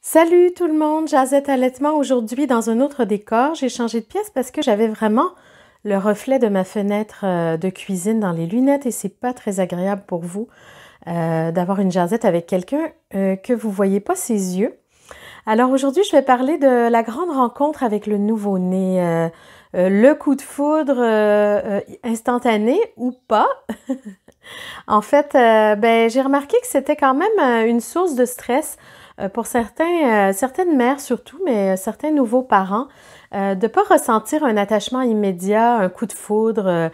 Salut tout le monde, Jazette Allaitement aujourd'hui dans un autre décor. J'ai changé de pièce parce que j'avais vraiment le reflet de ma fenêtre de cuisine dans les lunettes et c'est pas très agréable pour vous d'avoir une Jazette avec quelqu'un que vous voyez pas ses yeux. Alors aujourd'hui, je vais parler de la grande rencontre avec le nouveau-né, le coup de foudre instantané ou pas. En fait, j'ai remarqué que c'était quand même une source de stress pour certaines mères surtout, mais certains nouveaux parents, de ne pas ressentir un attachement immédiat, un coup de foudre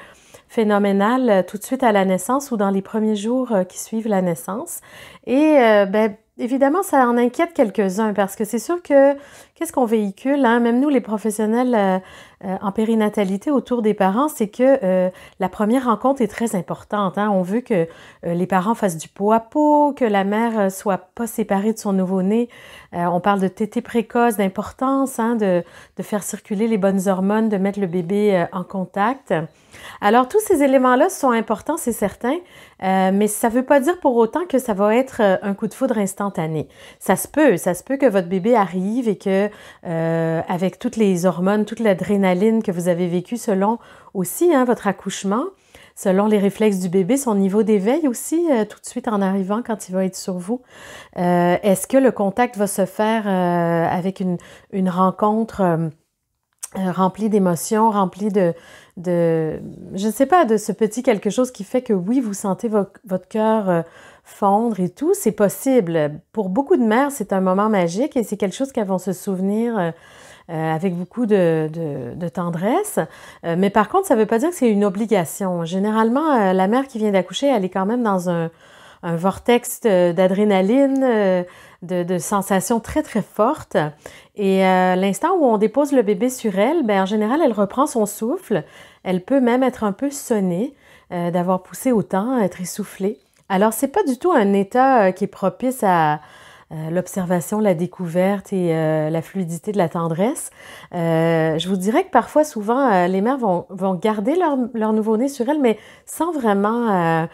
phénoménal tout de suite à la naissance ou dans les premiers jours qui suivent la naissance. Et évidemment, ça en inquiète quelques-uns parce que c'est sûr que qu'est-ce qu'on véhicule, hein? Même nous, les professionnels en périnatalité autour des parents, c'est que la première rencontre est très importante, hein? On veut que les parents fassent du pot à pot, que la mère soit pas séparée de son nouveau-né. On parle de tétée précoce, d'importance, hein, de faire circuler les bonnes hormones, de mettre le bébé en contact. Alors, tous ces éléments-là sont importants, c'est certain, mais ça ne veut pas dire pour autant que ça va être un coup de foudre instantané. Ça se peut que votre bébé arrive et que, avec toutes les hormones, toute l'adrénaline que vous avez vécue selon aussi hein, votre accouchement, selon les réflexes du bébé, son niveau d'éveil aussi, tout de suite en arrivant quand il va être sur vous. Est-ce que le contact va se faire avec une rencontre rempli d'émotions, rempli je ne sais pas, de ce petit quelque chose qui fait que oui, vous sentez votre cœur fondre et tout, c'est possible. Pour beaucoup de mères, c'est un moment magique et c'est quelque chose qu'elles vont se souvenir avec beaucoup de tendresse. Mais par contre, ça ne veut pas dire que c'est une obligation. Généralement, la mère qui vient d'accoucher, elle est quand même dans un vortex d'adrénaline, de sensations très, très fortes. Et l'instant où on dépose le bébé sur elle, en général, elle reprend son souffle. Elle peut même être un peu sonnée d'avoir poussé autant, être essoufflée. Alors, c'est pas du tout un état qui est propice à l'observation, la découverte et la fluidité de la tendresse. Je vous dirais que parfois, souvent, les mères vont garder leur nouveau-né sur elle, mais sans vraiment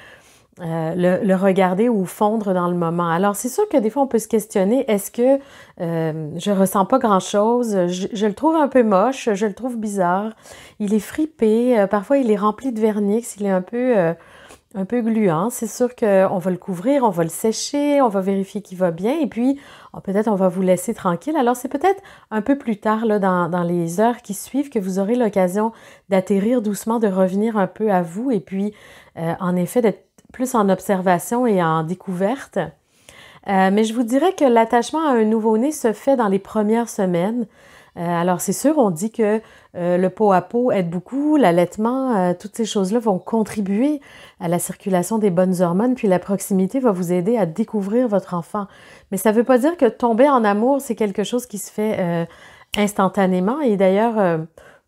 le regarder ou fondre dans le moment. Alors, c'est sûr que des fois, on peut se questionner, est-ce que je ressens pas grand-chose? Je le trouve un peu moche, je le trouve bizarre. Il est fripé, parfois il est rempli de vernix, il est un peu gluant. C'est sûr qu'on va le couvrir, on va le sécher, on va vérifier qu'il va bien et puis peut-être on va vous laisser tranquille. Alors, c'est peut-être un peu plus tard, là, dans les heures qui suivent, que vous aurez l'occasion d'atterrir doucement, de revenir un peu à vous et puis, en effet, d'être plus en observation et en découverte. Mais je vous dirais que l'attachement à un nouveau-né se fait dans les premières semaines. Alors, c'est sûr, on dit que le pot à pot aide beaucoup, l'allaitement, toutes ces choses-là vont contribuer à la circulation des bonnes hormones, puis la proximité va vous aider à découvrir votre enfant. Mais ça ne veut pas dire que tomber en amour, c'est quelque chose qui se fait instantanément. Et d'ailleurs,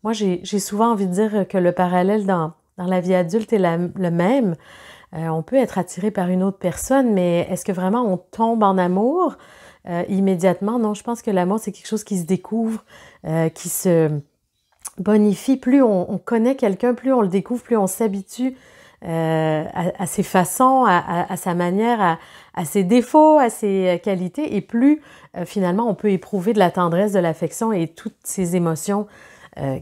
moi, j'ai souvent envie de dire que le parallèle dans la vie adulte est le même. On peut être attiré par une autre personne, mais est-ce que vraiment on tombe en amour immédiatement? Non, je pense que l'amour, c'est quelque chose qui se découvre, qui se bonifie. Plus on connaît quelqu'un, plus on le découvre, plus on s'habitue à ses façons, à sa manière, à ses défauts, à ses qualités, et plus finalement on peut éprouver de la tendresse, de l'affection et toutes ces émotions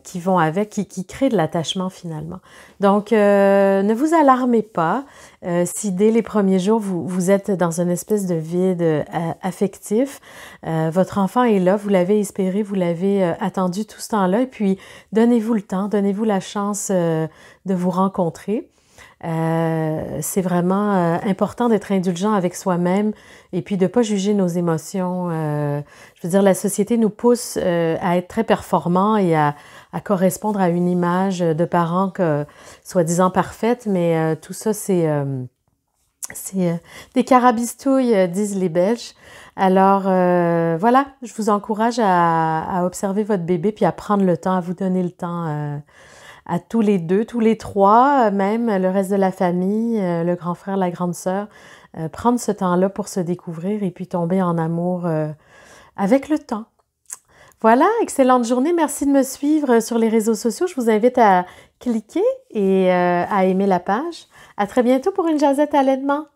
qui vont avec, qui créent de l'attachement finalement. Donc, ne vous alarmez pas si dès les premiers jours, vous êtes dans une espèce de vide affectif. Votre enfant est là, vous l'avez espéré, vous l'avez attendu tout ce temps-là, et puis donnez-vous le temps, donnez-vous la chance de vous rencontrer. C'est vraiment important d'être indulgent avec soi-même et puis de ne pas juger nos émotions. Je veux dire, la société nous pousse à être très performants et à correspondre à une image de parents soi-disant parfaite, mais tout ça, c'est des carabistouilles, disent les Belges. Alors, voilà, je vous encourage à observer votre bébé puis à prendre le temps, à vous donner le temps à tous les deux, tous les trois, même le reste de la famille, le grand frère, la grande sœur, prendre ce temps-là pour se découvrir et puis tomber en amour avec le temps. Voilà, excellente journée. Merci de me suivre sur les réseaux sociaux. Je vous invite à cliquer et à aimer la page. À très bientôt pour une Jazette Allaitement.